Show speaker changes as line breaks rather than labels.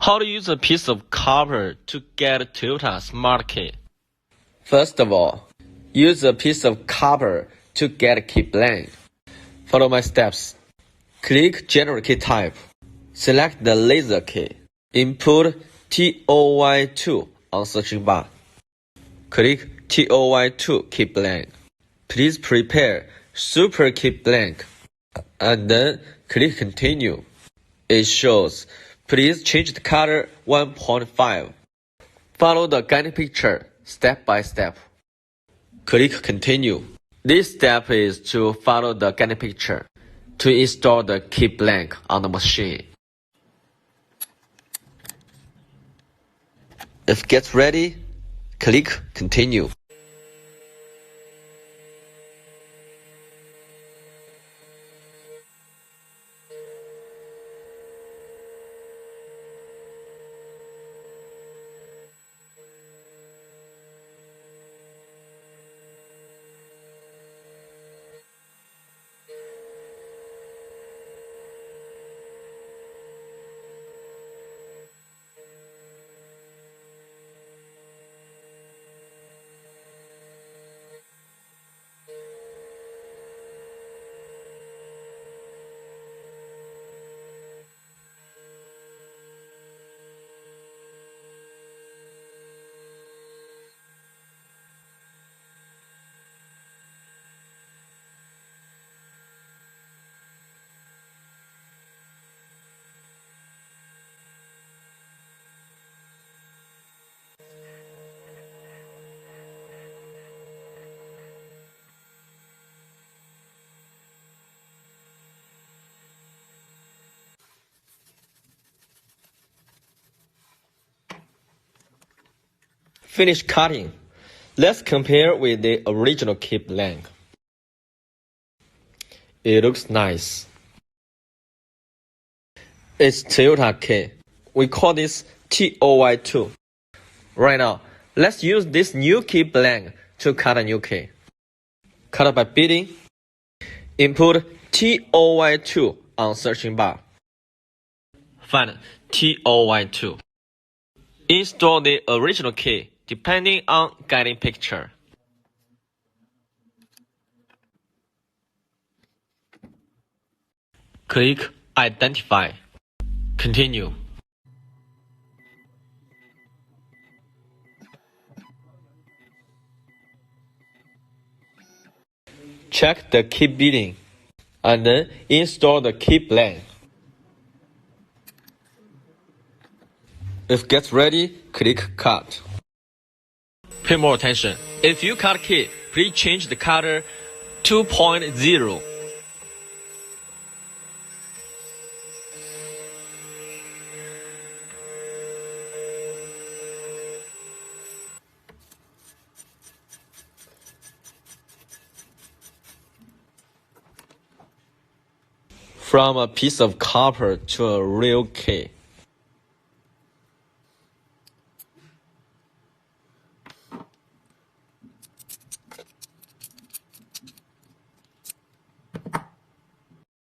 How to use a piece of copper to get a Toyota Smart Key?
First of all, use a piece of copper to get a key blank. Follow my steps. Click General Key Type. Select the laser key. Input TOY2 on searching bar. Click TOY2 key blank. Please prepare super key blank and then click Continue. It shows, please change the color 1.5. Follow the guiding picture step by step. Click Continue. This step is to follow the guiding picture to install the key blank on the machine. If it gets ready, click Continue. Finish cutting. Let's compare with the original key blank. It looks nice. It's Toyota key. We call this TOY2. Right now, let's use this new key blank to cut a new key. Cut by beating. Input TOY2 on searching bar.
Find TOY2. Install the original key depending on guiding picture. Click Identify. Continue. Check the key beating and then install the key blank.
If it gets ready, click Cut.
Pay more attention. If you cut key, please change the color 2.0.
From a piece of copper to a real key.